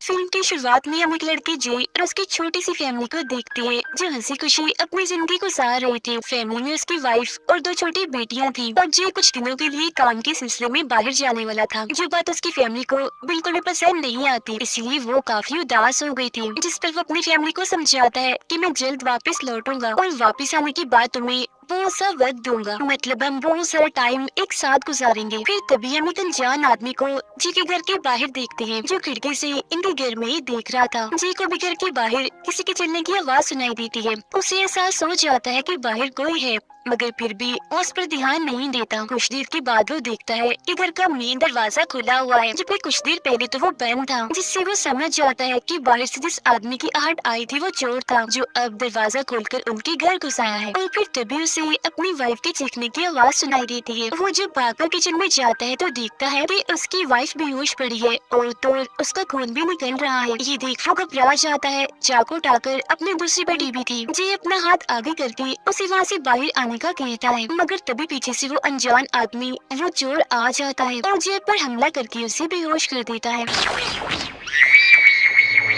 Film की शुरुआत में हम एक लड़के जे और उसकी छोटी सी फैमिली को देखते हैं जो हंसी खुशी अपनी जिंदगी गुजार रहे थे। फैमिली में उसकी वाइफ और दो छोटी बेटियां थी और जे कुछ दिनों के लिए काम के सिलसिले में बाहर जाने वाला था, जो बात उसकी फैमिली को बिल्कुल भी पसंद नहीं आती, इसलिए वो काफी उदास हो गई थी। जिस पर वो अपनी फैमिली को समझाता है कि मैं जल्द वापस लौटूंगा और वापस आने के बाद तुम्हें बहुत सा वक्त दूंगा, मतलब हम बहुत सारा टाइम एक साथ गुजारेंगे। फिर तभी हम एक अनजान आदमी को जी के घर के बाहर देखते हैं, जो खिड़की से इनके घर में ही देख रहा था। जी को भी घर के बाहर किसी के चलने की आवाज सुनाई देती है। उसे एहसास हो जाता है कि बाहर कोई है, मगर फिर भी वो उस पर ध्यान नहीं देता। कुछ देर के बाद वो देखता है कि घर का मेन दरवाजा खुला हुआ है, जबकि कुछ देर पहले तो वो बंद था, जिससे वो समझ जाता है कि बाहर से जिस आदमी की आहट आई थी वो चोर था, जो अब दरवाजा खोलकर उनके घर घुस आया है। और फिर तभी उसे अपनी वाइफ के चीखने की आवाज सुनाई देती है। वो जब भागकर किचन में जाता है तो देखता है कि उसकी वाइफ बेहोश पड़ी है और तो उसका खून भी निकल रहा है। ये देख वो घबरा जाता है। चाकू उठाकर अपनी दूसरी बेटी भी थी, जी अपना हाथ आगे करके उसे वहाँ से बाहर आने का कहता है, मगर तभी पीछे से वो अनजान आदमी वो चोर आ जाता है और जेब पर हमला करके उसे बेहोश कर देता है।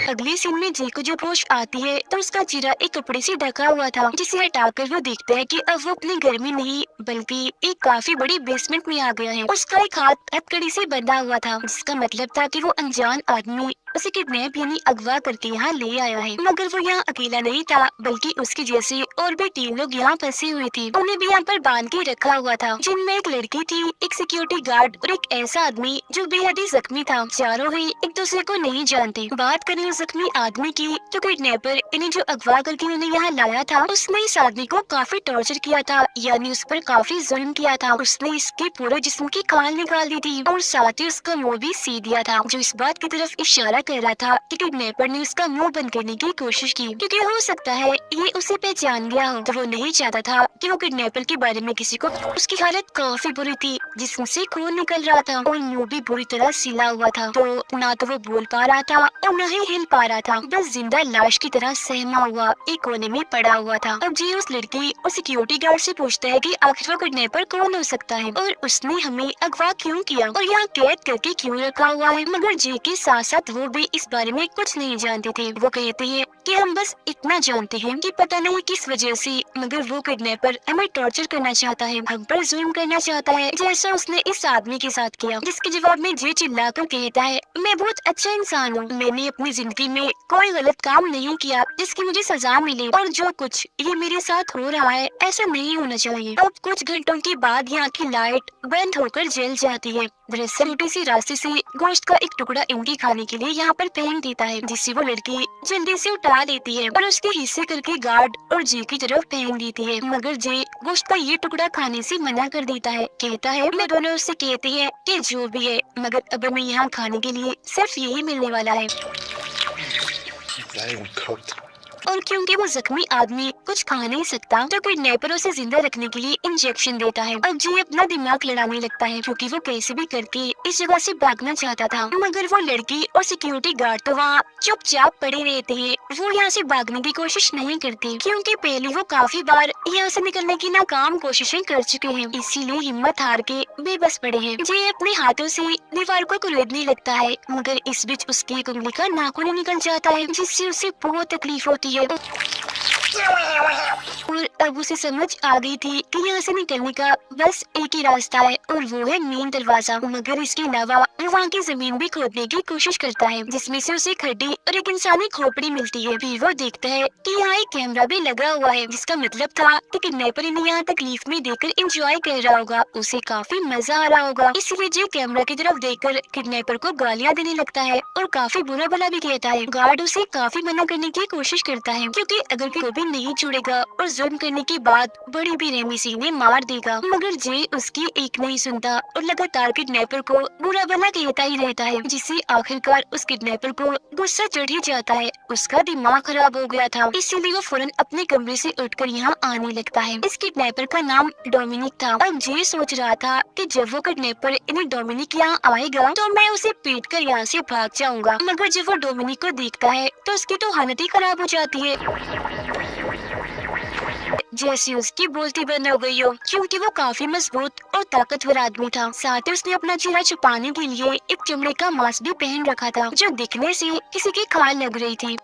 अगले सीन में जे को जब होश आती है तो उसका चेहरा एक कपड़े से ढका हुआ था, जिसे हटाकर वो देखता है कि अब वो अपने घर में नहीं बल्कि एक काफी बड़ी बेसमेंट में आ गया है। उसका एक हाथ हथकड़ी से बंधा हुआ था, जिसका मतलब था कि वो अनजान आदमी उसे किडनैप यानी अगवा करके यहाँ ले आया है। मगर वो यहाँ अकेला नहीं था, बल्कि उसके जैसे और भी 3 लोग यहाँ फंसे हुए थे। उन्हें भी यहाँ पर बांध के रखा हुआ था, जिनमें एक लड़की थी, एक सिक्योरिटी गार्ड और एक ऐसा आदमी जो बेहद ही जख्मी था। चारों ही एक दूसरे को नहीं जानते। बात करें उस जख्मी आदमी की तो किडनैपर इन्हें जो अगवा करके उन्हें यहाँ लाया था, उसने इस आदमी को काफी टॉर्चर किया था, यानी उस पर काफी जुल्म किया था। उसने इसके पूरे जिस्म की खाल निकाल दी थी और साथ ही उसका मुँह भी सी दिया था, जो इस बात की तरफ इशारा कर रहा था कि किडनैपर ने उसका मुंह बंद करने की कोशिश की, क्योंकि हो सकता है ये उसे पहचान गया हो। तो वो नहीं चाहता था कि वो किडनैपर के बारे में किसी को। उसकी हालत काफी बुरी थी, जिसम से खून निकल रहा था और मुंह भी बुरी तरह सिला हुआ था, तो ना तो वो बोल पा रहा था और न ही हिल पा रहा था, बस जिंदा लाश की तरह सहमा हुआ एक कोने में पड़ा हुआ था। अब जी उस लड़की और सिक्योरिटी गार्ड से पूछता है कि आखिर वो किडनैपर कौन हो सकता है और उसने हमें अगवा क्यों किया और यहाँ कैद करके क्यों रखा हुआ है। मगर जी के साथ साथ वो भी इस बारे में कुछ नहीं जानते थे। वो कहते हैं कि हम बस इतना जानते हैं कि पता नहीं किस वजह से, मगर वो किडनैपर हमें टॉर्चर करना चाहता है, हम पर जुल्म करना चाहता है, जैसा उसने इस आदमी के साथ किया। जिसके जवाब में जे चिल्लाकर कहता है, मैं बहुत अच्छा इंसान हूँ, मैंने अपनी जिंदगी में कोई गलत काम नहीं किया जिसकी मुझे सजा मिले, और जो कुछ ये मेरे साथ हो रहा है ऐसा नहीं होना चाहिए। अब कुछ घंटों के बाद यहाँ की लाइट बंद होकर जल जाती है। दरअसल छोटी सी रास्ते से गोश्त का एक टुकड़ा इनके खाने के लिए यहाँ पर फेंक देता है, जिससे वो लड़की जल्दी से उठा लेती है और उसके हिस्से करके गार्ड और जे की तरफ फेंक देती है। मगर जे गोश्त का ये टुकड़ा खाने से मना कर देता है, कहता है मैं दोनों उससे कहते हैं कि जो भी है, मगर अब हमें यहाँ खाने के लिए सिर्फ यही मिलने वाला है। और क्योंकि वो जख्मी आदमी कुछ खा नहीं सकता, तो किडनैपर उसे जिंदा रखने के लिए इंजेक्शन देता है। अब जी अपना दिमाग लड़ाने लगता है, क्योंकि वो कैसे भी करके इस जगह से भागना चाहता था, मगर वो लड़की और सिक्योरिटी गार्ड तो वहाँ चुपचाप पड़े रहते हैं। वो यहाँ से भागने की कोशिश नहीं करते, क्योंकि पहले वो काफी बार यहाँ से निकलने की नाकाम कोशिशें कर चुके हैं, इसीलिए हिम्मत हार के बेबस पड़े हैं। जी अपने हाथों से दीवार को कुरेदने लगता है, मगर इस बीच उसकी एक उंगली का नाखून निकल जाता है, जिससे उसे बहुत तकलीफ होती है। और अब उसे समझ आ गई थी कि यहाँ से निकलने का बस एक ही रास्ता है, और वो है मेन दरवाजा। मगर इसके अलावा वो वहाँ की जमीन भी खोदने की कोशिश करता है, जिसमें से उसे खड्डी और एक इंसानी खोपड़ी मिलती है। फिर वो देखता है कि यहाँ एक कैमरा भी लगा हुआ है, जिसका मतलब था कि किडनैपर इन्हें यहाँ तकलीफ में देकर एंजॉय कर रहा होगा, उसे काफी मजा आ रहा होगा। इसलिए जो कैमरा की तरफ देखकर किडनैपर को गालियाँ देने लगता है और काफी बुरा भला भी कहता है। गार्ड उसे काफी मना करने की कोशिश करता है, क्योंकि अगर कोई भी नहीं छुड़ेगा और जुल्म करने के बाद बड़ी बेरहमी से इन्हें मार देगा, मगर जे उसकी एक नहीं सुनता और लगातार किडनैपर को बुरा भला कहता ही रहता है, जिससे आखिरकार उस किडनैपर को गुस्सा चढ़ ही जाता है। उसका दिमाग खराब हो गया था, इसीलिए वो फौरन अपने कमरे से उठकर यहाँ आने लगता है। इस किडनैपर का नाम डोमिनिक था। अब जे सोच रहा था कि जब वो किडनैपर इन्हें डोमिनिक यहाँ आएगा तो मैं उसे पीट कर यहाँ से भाग जाऊंगा, मगर जब वो डोमिनिक को देखता है तो उसकी तो हालत ही खराब हो जाती है। जैसे उसकी बोलती बंद हो गई हो, क्योंकि वो काफी मजबूत और ताकतवर आदमी था। साथ ही उसने अपना चेहरा छुपाने के लिए एक चमड़े का मास्क भी पहन रखा था, जो दिखने से किसी की खाल लग रही थी।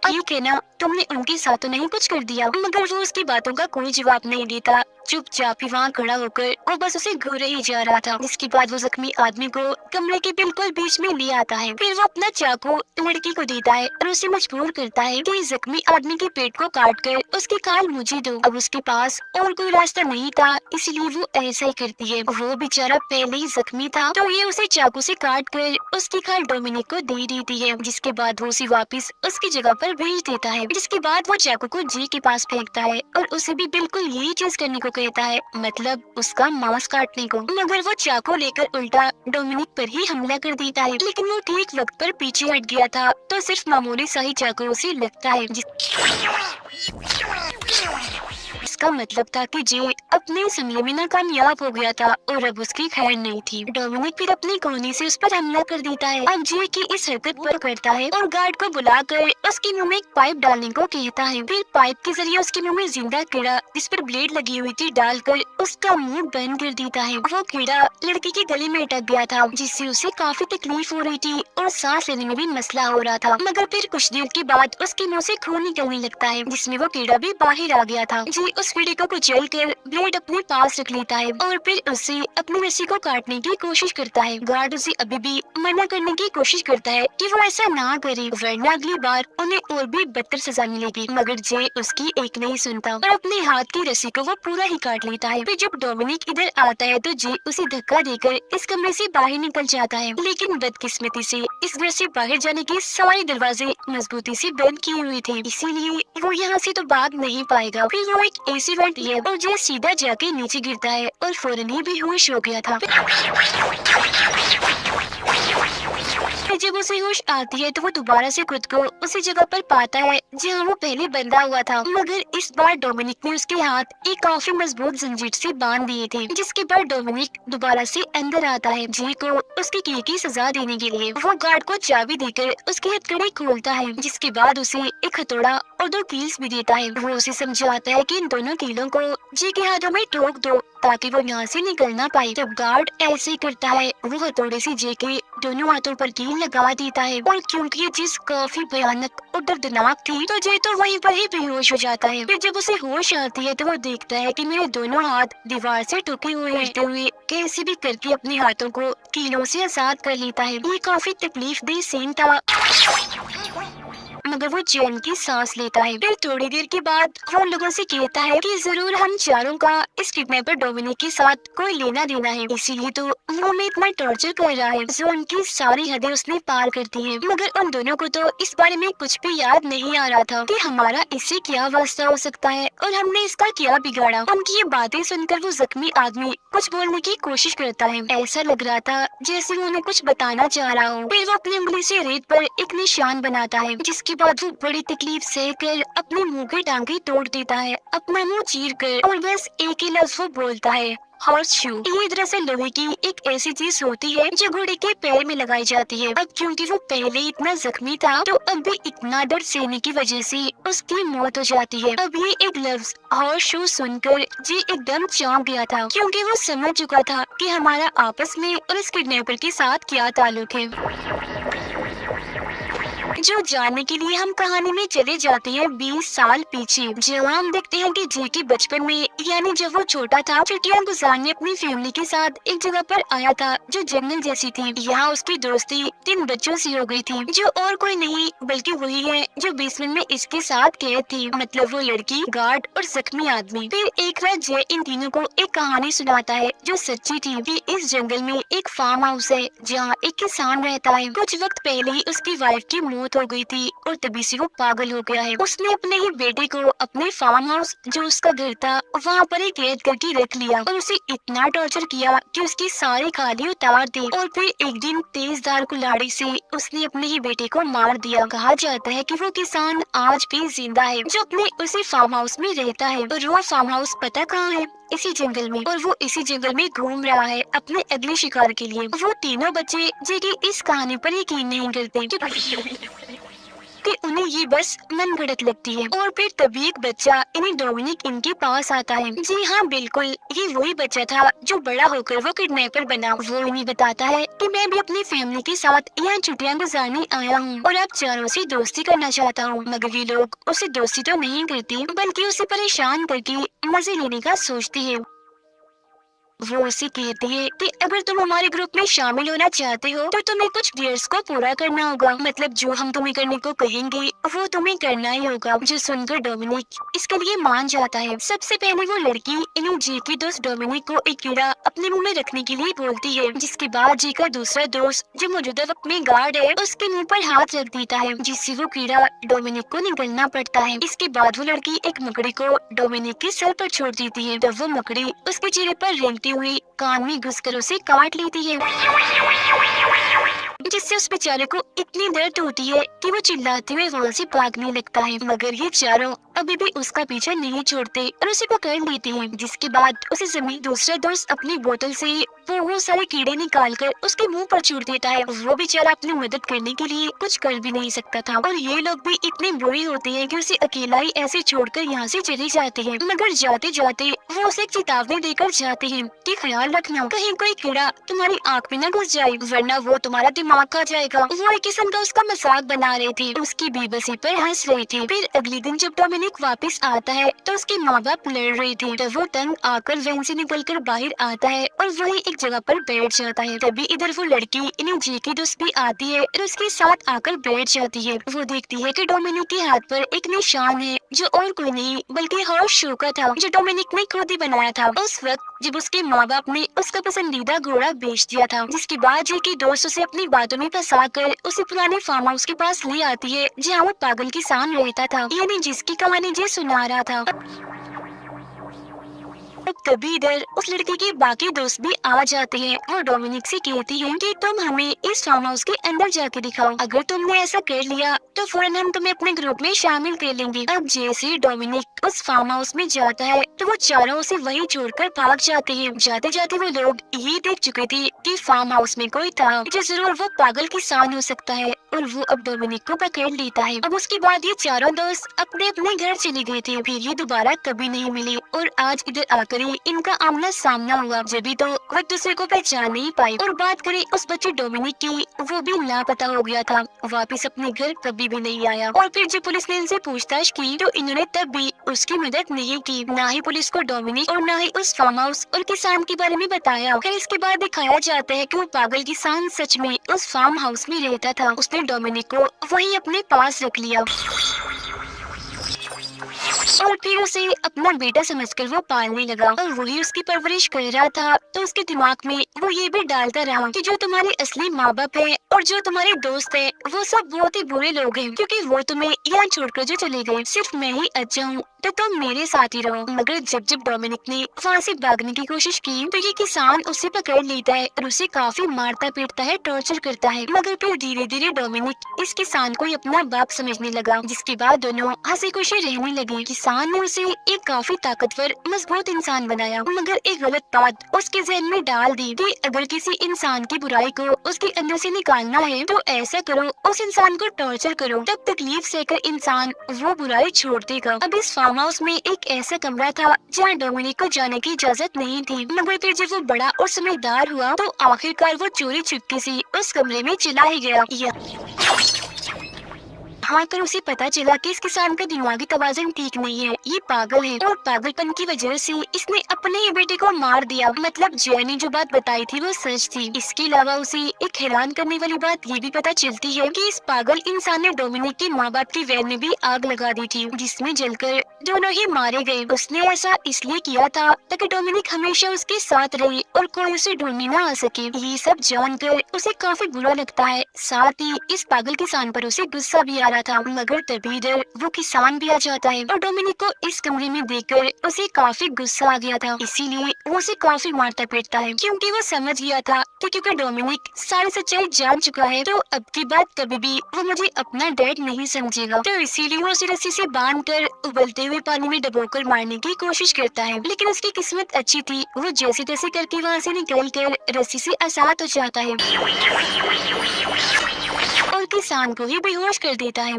ठीक है ना, तुमने उनके साथ तो नहीं कुछ कर दिया? मगर वो उसकी बातों का कोई जवाब नहीं देता। चुपचाप ही वहाँ खड़ा होकर वो बस उसे घूरे ही जा रहा था। जिसके बाद वो जख्मी आदमी को कमरे के बिल्कुल बीच में ले आता है। फिर वो अपना चाकू लड़की को देता है और उसे मजबूर करता है कि जख्मी आदमी के पेट को काट कर उसकी खाल मुझे दो। अब उसके पास और कोई रास्ता नहीं था, इसलिए वो ऐसा ही करती है। वो बेचारा पहले ही जख्मी था, तो ये उसे चाकू से काट कर उसकी खाल डोमिनिक को दे देती है। जिसके बाद वो उसे वापस उसकी जगह पर भेज देता है। जिसके बाद वो चाकू को जी के पास फेंकता है और उसे भी बिल्कुल यही चीज करने को कहता है, मतलब उसका मांस काटने को। मगर वो चाकू लेकर उल्टा डोमिनिक पर ही हमला कर देता है। लेकिन वो ठीक वक्त पर पीछे हट गया था, तो सिर्फ मामूली सा ही चाकू उसे लगता है। इसका मतलब था कि जे अपने इस हमले में नाकामयाब हो गया था और अब उसकी खैर नहीं थी। डोमिनिक फिर अपनी कोहनी से उस पर हमला कर देता है। अब जे की इस हरकत पर करता है और गार्ड को बुलाकर उसके मुंह में एक पाइप डालने को कहता है। फिर पाइप के जरिए उसके मुंह में जिंदा कीड़ा जिस पर ब्लेड लगी हुई थी डालकर उसका मुंह बंद कर देता है। वो कीड़ा लड़की के गले में अटक गया था, जिससे उसे काफी तकलीफ हो रही थी और सांस लेने में भी मसला हो रहा था। मगर फिर कुछ देर के बाद उसके मुंह से खून निकलने लगता है, जिसमें वो कीड़ा भी बाहर आ गया था। जी उस कीड़े को कुचल कर ब्लेड अपने पास रख लेता है और फिर उससे अपनी रस्सी को काटने की कोशिश करता है। गार्ड उसे अभी भी मना करने की कोशिश करता है कि वो ऐसा ना करे, वरना अगली बार उन्हें और भी बदतर सजा मिलेगी। मगर जे उसकी एक नहीं सुनता और अपने हाथ की रस्सी को वो पूरा ही काट लेता है। फिर जब डोमिनिक इधर आता है तो जे उसे धक्का देकर इस कमरे से बाहर निकल जाता है। लेकिन बदकिस्मती से इस घर से बाहर जाने के सारे दरवाजे मजबूती से बंद किए हुए थे, इसीलिए वो यहाँ से तो भाग नहीं पाएगा। फिर वो एक एसी वेंट लिया और जे सीधा जाके नीचे गिरता है और फौरन ही बेहोश हो गया था। जब उसे होश आती है तो वो दोबारा से खुद को उसी जगह पर पाता है जहाँ वो पहले बंधा हुआ था, मगर इस बार डोमिनिक ने उसके हाथ एक काफी मजबूत जंजीर से बांध दिए थे। जिसके बाद डोमिनिक दोबारा से अंदर आता है जे को उसके किए की सजा देने के लिए। वो गार्ड को चाबी देकर उसकी हथकड़ी खोलता है, जिसके बाद उसे एक हथौड़ा और 2 कील्स भी देता है। वो उसे समझाता है कि इन दोनों कीलों को जे के हाथों में ठोक दो ताकि वो यहाँ से निकल ना पाए। जब गार्ड ऐसे ही करता है, वो हथौड़े से जे के दोनों हाथों पर कील लगा देता है और क्योंकि ये चीज काफी भयानक और दर्दनाक थी तो जे तो वहीं पर ही बेहोश हो जाता है। फिर जब उसे होश आती है तो वो देखता है कि मेरे दोनों हाथ दीवार से टूटे हुए कैसे भी करके अपने हाथों को कीलों से आजाद कर लेता है। ये काफी तकलीफदेह सीन था, मगर वो चैन की सांस लेता है। फिर थोड़ी देर के बाद वो लोगों से कहता है कि जरूर हम चारों का इस किडनैपर डोमिनिक के साथ कोई लेना देना है, इसीलिए तो वो हमें इतना टॉर्चर कर रहा है। जो उनकी सारी हदें उसने पार कर दी है। मगर उन दोनों को तो इस बारे में कुछ भी याद नहीं आ रहा था कि हमारा इससे क्या वास्ता हो सकता है और हमने इसका क्या बिगाड़ा। उनकी ये बातें सुनकर वो जख्मी आदमी कुछ बोलने की कोशिश करता है। ऐसा लग रहा था जैसे वो उन्हें कुछ बताना चाह रहा हो। फिर वो अपनी उंगली से रेत पर एक निशान बनाता है, जिसके बाद वो बड़ी तकलीफ सहकर अपने मुंह के टांगे तोड़ देता है, अपना मुंह चीर कर, और बस एक ही लफ्ज वो बोलता है, हॉर्स शू। ये दरअसल लोहे की एक ऐसी चीज होती है जो घोड़े के पैर में लगाई जाती है। अब क्योंकि वो पहले इतना जख्मी था तो अब भी इतना दर्द सहने की वजह से उसकी मौत हो जाती है। अब ये एक लफ्ज हॉर्स शू सुनकर जी एकदम चौंक गया था, क्योंकि वो समझ चुका था कि हमारा आपस में और इस किडनैपर के साथ क्या ताल्लुक है। जो जानने के लिए हम कहानी में चले जाते हैं 20 साल पीछे, जब हम देखते हैं कि जे के बचपन में यानी जब वो छोटा था छुट्टियां गुजारने अपनी फैमिली के साथ एक जगह पर आया था जो जंगल जैसी थी। यहाँ उसकी दोस्ती 3 बच्चों से हो गई थी जो और कोई नहीं बल्कि वही है जो बेसमेंट में इसके साथ कैद थी, मतलब वो लड़की, गार्ड और जख्मी आदमी। फिर एक रात जय इन तीनों को एक कहानी सुनाता है जो सच्ची थी कि इस जंगल में एक फार्म हाउस है जहाँ एक किसान रहता है। कुछ वक्त पहले ही उसकी वाइफ की मौत हो गई थी और तभी से वो पागल हो गया है। उसने अपने ही बेटे को अपने फार्म हाउस जो उसका घर था वहाँ पर ही कैद करके रख लिया और उसे इतना टॉर्चर किया कि उसकी सारी खाली उतार दी और फिर एक दिन तेजधार कुल्हाड़ी से उसने अपने ही बेटे को मार दिया। कहा जाता है कि वो किसान आज भी जिंदा है जो अपने उसी फार्म हाउस में रहता है और वो फार्म हाउस पता कहाँ है? इसी जंगल में, और वो इसी जंगल में घूम रहा है अपने अगले शिकार के लिए। वो तीनों बच्चे जो कि इस कहानी पर यकीन नहीं करते कि उन्हें ये बस मन घड़त लगती है। और फिर तभी एक बच्चा इन्हें डोमिनिक इनके पास आता है। जी हाँ, बिल्कुल, ये वही बच्चा था जो बड़ा होकर वो किडनैपर बना। वो इन्हें बताता है कि मैं भी अपनी फैमिली के साथ यहाँ छुट्टियाँ गुजारने आया हूँ और आप चारों से दोस्ती करना चाहता हूँ। मगर ये लोग उसे दोस्ती तो नहीं करती, बल्कि उसे परेशान करके मजे लेने का सोचती है। वो उसे कहती है कि अगर तुम हमारे ग्रुप में शामिल होना चाहते हो तो तुम्हें कुछ डियर्स को पूरा करना होगा, मतलब जो हम तुम्हें करने को कहेंगे वो तुम्हें करना ही होगा। जो सुनकर डोमिनिक इसके लिए मान जाता है। सबसे पहले वो लड़की इन्हें जे की दोस्त डोमिनिक को एक कीड़ा अपने मुंह में रखने के लिए बोलती है, जिसके बाद जे का दूसरा दोस्त जो मौजूदा वक्त में गार्ड है उसके मुंह पर हाथ रख देता है, जिससे वो कीड़ा डोमिनिक को निगलना पड़ता है। इसके बाद वो लड़की एक मकड़ी को डोमिनिक के सर पर छोड़ देती है, तब वो मकड़ी उसके चेहरे पर रेंगती हुई कान में घुसकर उसे काट लेती है, जिससे उस बेचारे को इतनी दर्द होती है कि वो चिल्लाते हुए वहाँ से भागने लगता है। मगर ये चारों अभी भी उसका पीछा नहीं छोड़ते और उसे पकड़ लेते हैं, जिसके बाद उसे जमीन दूसरा दोस्त अपनी बोतल से वो सारे कीड़े निकालकर उसके मुंह पर छूट देता है। वो बेचारा अपनी मदद करने के लिए कुछ कर भी नहीं सकता था और ये लोग भी इतने बुरे होते हैं कि उसे अकेला ही ऐसे छोड़कर यहाँ से चले जाते हैं। मगर जाते जाते वो उसे एक चेतावनी देकर जाते हैं कि ख्याल रखना कहीं कोई कीड़ा तुम्हारी आँख में न घुस जाए, वरना वो तुम्हारा दिमाग खा जाएगा। वो एक किस्म का उसका मजाक बना रहे थे, उसकी बेबसी पर हंस रहे थे। फिर अगले दिन जब डोमिनिक वापस आता है तो उसके माँ बाप लड़ रहे थे, तब वो तंग आकर वैन से निकलकर बाहर आता है और वही एक जगह पर बैठ जाता है। तभी इधर वो लड़की इन्हें जे की दोस्त भी आती है और उसके साथ आकर बैठ जाती है। वो देखती है कि डोमिनिक के हाथ पर एक निशान है जो और कोई नहीं बल्कि हॉर्स शो का था, जो डोमिनिक ने खुद ही बनाया था उस वक्त जब उसके माँ बाप ने उसका पसंदीदा घोड़ा बेच दिया था। जिसके बाद जे की दोस्त उसे अपनी बातों में फंसा कर उसे पुराने फार्म हाउस के पास ले आती है जहाँ वो पागल किसान रहता था, यानी जिसकी कहानी जे सुना रहा था। तभी इधर उस लड़की के बाकी दोस्त भी आ जाते हैं। वो डोमिनिक से कहती है कि तुम हमें इस फार्म हाउस के अंदर जाके दिखाओ, अगर तुमने ऐसा कर लिया तो फौरन हम तुम्हें अपने ग्रुप में शामिल कर लेंगे। अब जैसे डोमिनिक उस फार्म हाउस में जाता है तो वो चारों उसे वहीं छोड़कर भाग जाते हैं। जाते जाते वो लोग ये देख चुके थे कि फार्म हाउस में कोई था जो जरूर वो पागल किसान हो सकता है और वो अब डोमिनिक को पकड़ लेता है। अब उसके बाद ये चारों दोस्त अपने अपने घर चले गए थे, फिर ये दोबारा कभी नहीं मिले और आज इधर आकर ही इनका आमना सामना हुआ। जब भी तो वो एक दूसरे को पहचान नहीं पाए। और बात करें उस बच्चे डोमिनिक की, वो भी लापता हो गया था, वापस अपने घर कभी भी नहीं आया। और फिर जब पुलिस ने इनसे पूछताछ की तो इन्होंने तब भी उसकी मदद नहीं की, ना ही पुलिस को डोमिनिक और ना ही उस फार्म हाउस और किसान के बारे में बताया। फिर इसके बाद दिखाया जाता है कि वो पागल किसान सच में उस फार्म हाउस में रहता था। उसने डोमिनिक को वहीं अपने पास रख लिया और फिर उसे अपना बेटा समझकर वो पालने लगा और वही उसकी परवरिश कर रहा था। तो उसके दिमाग में वो ये भी डालता रहा कि जो तुम्हारे असली माँ बाप है और जो तुम्हारे दोस्त है वो सब बहुत ही बुरे लोग हैं, क्योंकि वो तुम्हें यहाँ छोड़कर जो चले गए, सिर्फ मैं ही अच्छा हूँ तो तुम मेरे साथ ही रहो। मगर जब जब डोमिनिक ने वहाँ से भागने की कोशिश की तो ये किसान उसे पकड़ लेता है और उसे काफी मारता पीटता है, टॉर्चर करता है। मगर फिर धीरे धीरे डोमिनिक इस किसान को अपना बाप समझने लगा, जिसके बाद दोनों हंसी खुशी रहने लगे। किसान ने उसे एक काफी ताकतवर मजबूत इंसान बनाया, मगर एक गलत बात उसके जहन में डाल दी कि अगर किसी इंसान की बुराई को उसके अंदर से निकालना है तो ऐसा करो, उस इंसान को टॉर्चर करो, तब तकलीफ सहकर इंसान वो बुराई छोड़ देगा। अब इस फार्म हाउस में एक ऐसा कमरा था जहाँ डोमिनिक को जाने की इजाजत नहीं थी, मगर फिर जब वो बड़ा और समझदार हुआ तो आखिरकार वो चोरी चुपके से उस कमरे में चला ही गया। हाँ, कर उसे पता चला कि इस किसान का दिमागी तवाज़ुन ठीक नहीं है, ये पागल है और पागलपन की वजह से इसने अपने ही बेटे को मार दिया। मतलब जय ने जो बात बताई थी वो सच थी। इसके अलावा उसे एक हैरान करने वाली बात ये भी पता चलती है कि इस पागल इंसान ने डोमिनिक के माँ बाप की वैन में भी आग लगा दी थी, जिसमें जलकर दोनों ही मारे गए। उसने ऐसा इसलिए किया था ताकि डोमिनिक हमेशा उसके साथ रहे और कोई उसे ढूंढने न आ सके। ये सब जानकर उसे काफी बुरा लगता है, साथ ही इस पागल किसान पर उसे गुस्सा भी आ रहा था। मगर तभी इधर वो किसान भी आ जाता है और डोमिनिक को इस कमरे में देखकर उसे काफी गुस्सा आ गया था, इसीलिए वो उसे काफी मारता पीटता है, क्योंकि वो समझ गया था कि क्योंकि डोमिनिक सारी सच्चाई जान चुका है तो अब की बात कभी भी वो मुझे अपना डैड नहीं समझेगा। तो इसीलिए वो उसे रस्सी से बांधकर उबलते हुए पानी में डुबोकर मारने की कोशिश करता है। लेकिन उसकी किस्मत अच्छी थी, वो जैसे तैसे करके वहाँ से निकल कर रस्सी से आजाद हो जाता है और किसान को ही बेहोश कर देता है।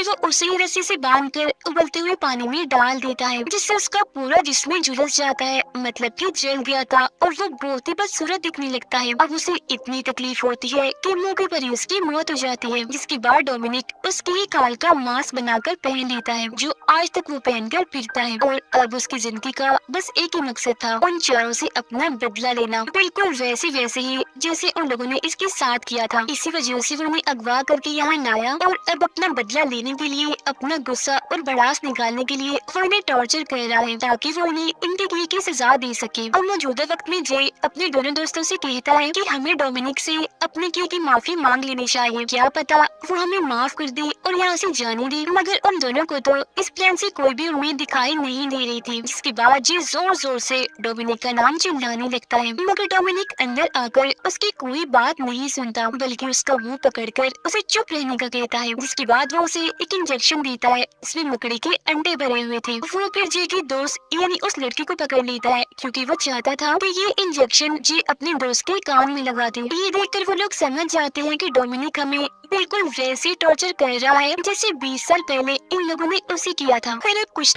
फिर वो उसे ही रस्सी से बांधकर उबलते हुए पानी में डाल देता है, जिससे उसका पूरा जिस्म झुलस जाता है, मतलब कि जल गया था और वो बहुत ही बदसूरत दिखने लगता है। अब उसे इतनी तकलीफ होती है कि मौके पर ही उसकी मौत हो जाती है, जिसके बाद डोमिनिक उसकी ही खाल का मास्क बनाकर पहन लेता है, जो आज तक वो पहनकर फिरता है। और अब उसकी जिंदगी का बस एक ही मकसद था, उन चारों से अपना बदला लेना, बिल्कुल वैसे ही जैसे उन लोगों ने इसके साथ किया था। इसी वजह से वो उन्हें अगवा करके यहाँ लाया और अब अपना बदला लेने के लिए, अपना गुस्सा और भड़ास निकालने के लिए वो इन्हें टॉर्चर कर रहा है, ताकि वो इन्हें इनके किए की सजा दे सके। और मौजूदा वक्त में जे अपने दोनों दोस्तों से कहता है कि हमें डोमिनिक से अपने किए की माफी मांग लेनी चाहिए, क्या पता वो हमें माफ कर दे और यहाँ से जाने दे। मगर उन दोनों को तो इस प्लान से कोई भी उम्मीद दिखाई नहीं दे रही थी, जिसके बाद जे जोर जोर से डोमिनिक का नाम चिल्लाने लगता है। मगर डोमिनिक अंदर आकर उसकी कोई बात नहीं सुनता, बल्कि उसका मुंह पकड़कर उसे चुप रहने का कहता है, जिसके बाद वो उसे एक इंजेक्शन देता है, इसमें मकड़ी के अंडे भरे हुए थे। वो फिर जे की दोस्त यानी उस लड़की को पकड़ लेता है, क्योंकि वो चाहता था कि ये इंजेक्शन जे अपने दोस्त के कान में लगा दे। ये देखकर वो लोग समझ जाते हैं कि डोमिनिक हमें बिल्कुल वैसे टॉर्चर कर रहा है जैसे 20 साल पहले इन लोगों ने उसे किया था। फिर अब कुछ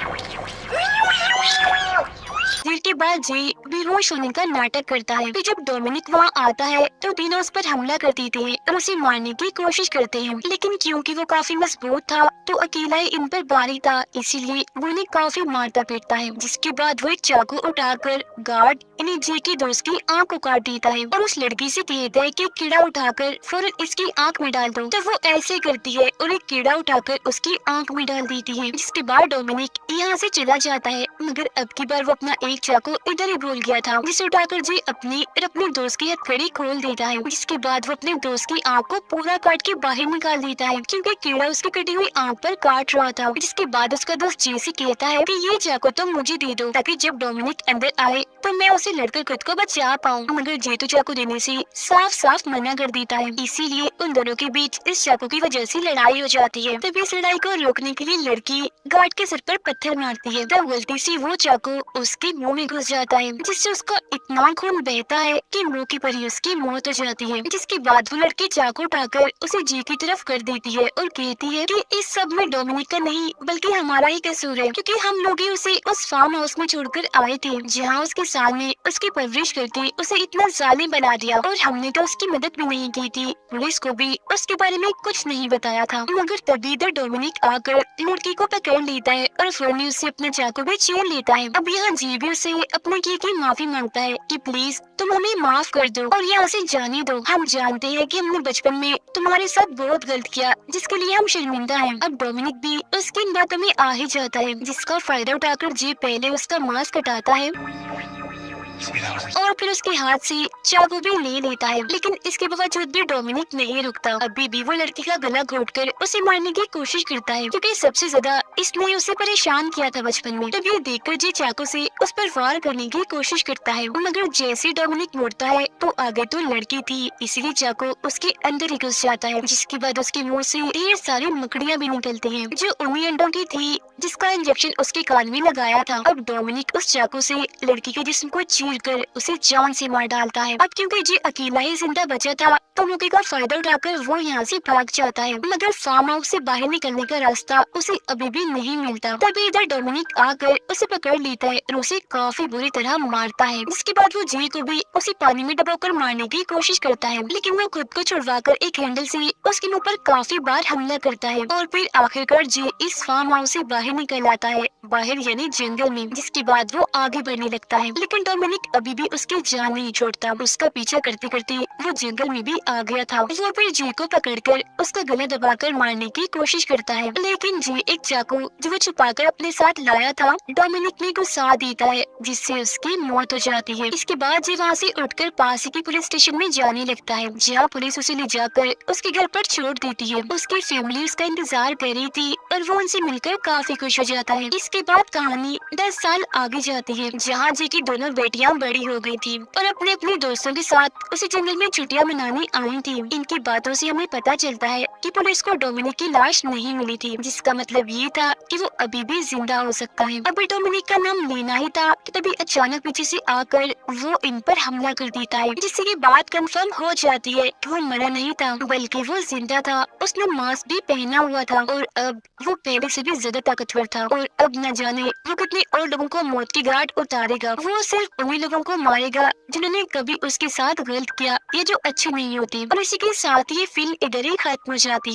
देर के बाद जे बेहोश होने का नाटक करता है। फिर जब डोमिनिक वहाँ आता है तो तीनों उस पर हमला कर देते हैं और उसे मारने की कोशिश करते हैं, लेकिन क्योंकि वो काफी मजबूत था तो अकेला ही इन पर भारी था, इसीलिए वो इन्हें काफी मारता पीटता है। जिसके बाद वो एक चाकू उठाकर गार्ड इन्हें जे की दोस्त की आंख को काट देता है और उस लड़की से कहता है कि कीड़ा उठाकर फौरन इसकी आंख में डाल दो। तो वो ऐसे करती है और एक कीड़ा उठाकर उसकी आंख में डाल देती है। जिसके बाद डोमिनिक यहाँ से चला जाता है, मगर अब की बार वो अपना एक चाकू इधर ही भूल गया था, जिसे उठाकर जे अपनी और अपने दोस्त की हथकड़ी खोल देता है। जिसके बाद वो अपने दोस्त की आंख को पूरा काट के बाहर निकाल देता है, क्योंकि कीड़ा उसकी कटी हुई आंख पर काट रहा था। जिसके बाद उसका दोस्त जे से कहता है कि ये चाकू तो मुझे दे दो, ताकि जब डोमिनिक अंदर आए तो मैं उसे लड़कर खुद को बचा पाऊँ। मगर जे तो चाकू देने से साफ साफ मना कर देता है, इसीलिए उन दोनों के बीच इस चाकू की वजह से लड़ाई हो जाती है। तभी इस लड़ाई को रोकने के लिए लड़की गार्ड के सिर पर पत्थर मारती है, तब गलती से वो चाकू उसके मुंह में घुस जाता है, जिससे उसका इतना खून बहता है कि मौके पर ही उसकी मौत हो जाती है। जिसके बाद वो लड़की चाकू उठाकर उसे जी की तरफ कर देती है और कहती है कि इस सब में डोमिनिक का नहीं बल्कि हमारा ही कसूर है, क्योंकि हम लोग ही उसे उस फार्म हाउस में छोड़कर आए थे, जहाँ उसके सामने उसकी परवरिश करके उसे इतना जालिम बना दिया, और हमने तो उसकी मदद भी नहीं की थी, पुलिस को भी उसके बारे में कुछ नहीं बताया था। मगर तभी इधर डोमिनिक आकर लड़की को पकड़ लेता है और फौरन उससे अपना चाकू भी छीन लेता है। अब यहाँ जी भी उसे अपने किए की माफी मांगता है कि प्लीज तुम हमें माफ कर दो और यहाँ से जाने दो। हम जानते हैं कि हमने बचपन में तुम्हारे साथ बहुत गलत किया, जिसके लिए हम शर्मिंदा हैं। अब डोमिनिक भी उसकी इन बातों में आ ही जाता है, जिसका फायदा उठाकर जी पहले उसका मास्क हटाता है और फिर उसके हाथ से चाकू भी ले लेता है। लेकिन इसके बावजूद भी डोमिनिक नहीं रुकता, अभी भी वो लड़की का गला घोटकर उसे मारने की कोशिश करता है, क्योंकि सबसे ज्यादा इसने उसे परेशान किया था बचपन में। तब ये देखकर जी चाकू से उस पर वार करने की कोशिश करता है, मगर जैसे डोमिनिक मुड़ता है तो आगे तो लड़की थी, इसीलिए चाकू उसके अंदर ही घुस जाता है। जिसके बाद उसके मुंह से ढेर सारी मकड़ियाँ भी निकलती हैं, जो उन्हीं अंडों की थी जिसका इंजेक्शन उसके कान में लगाया था। अब डोमिनिक उस चाकू से लड़की के जिस्म को चीर कर उसे जान से मार डालता है। अब क्योंकि जी अकेला ही जिंदा बचा था तो मौके का फायदा उठाकर वो यहाँ से भाग जाता है, मगर फार्म हाउस से बाहर निकलने का रास्ता उसे अभी भी नहीं मिलता। तभी इधर डोमिनिक आकर उसे पकड़ लेता है और उसे काफी बुरी तरह मारता है। जिसके बाद वो जी को भी उसे पानी में डुबोकर मारने की कोशिश करता है, लेकिन वो खुद को छुड़वाकर एक हैंडल से उसके मुंह पर काफी बार हमला करता है और फिर आखिरकार जी इस फार्म हाउस से बाहर निकल आता है, बाहर यानी जंगल में। जिसके बाद वो आगे बढ़ने लगता है, लेकिन डोमिनिक अभी भी उसकी जान नहीं छोड़ता। उसका पीछा करते करते वो जंगल में भी आ गया था। वो फिर जी को पकड़कर उसका गला दबाकर मारने की कोशिश करता है, लेकिन जी एक चाकू जो वो छुपाकर अपने साथ लाया था डोमिनिक में घुसा देता है, जिससे उसकी मौत हो जाती है। इसके बाद जी वहाँ से उठकर पास के पुलिस स्टेशन में जाने लगता है, जहाँ पुलिस उसे ले जाकर उसके घर पर छोड़ देती है। उसकी फैमिली उसका इंतजार कर रही थी और वो उनसे मिलकर काफी खुश हो जाता है। इसके बाद कहानी 10 साल आगे जाती है, जहाँ जी की दोनों बेटियां लड़कियां बड़ी हो गई थी और अपने अपने दोस्तों के साथ उसी जंगल में छुट्टियां मनाने आई थी। इनकी बातों से हमें पता चलता है कि पुलिस को डोमिनिक की लाश नहीं मिली थी, जिसका मतलब ये था कि वो अभी भी जिंदा हो सकता है। अभी डोमिनिक का नाम लीना ही था कि तभी अचानक पीछे से आकर वो इन पर हमला कर देता है, जिससे ये बात कंफर्म हो जाती है कि वो मरा नहीं था बल्कि वो जिंदा था। उसने मास्क भी पहना हुआ था और अब वो पहले से भी ज्यादा ताकतवर था और अब न जाने वो कितने और लोगों को मौत की घाट उतारेगा। वो सिर्फ उन्हीं लोगों को मारेगा जिन्होंने कभी उसके साथ गलत किया या जो अच्छे नहीं होते। और इसी के साथ ये फिल्म इधर ही खत्म हो जाती है।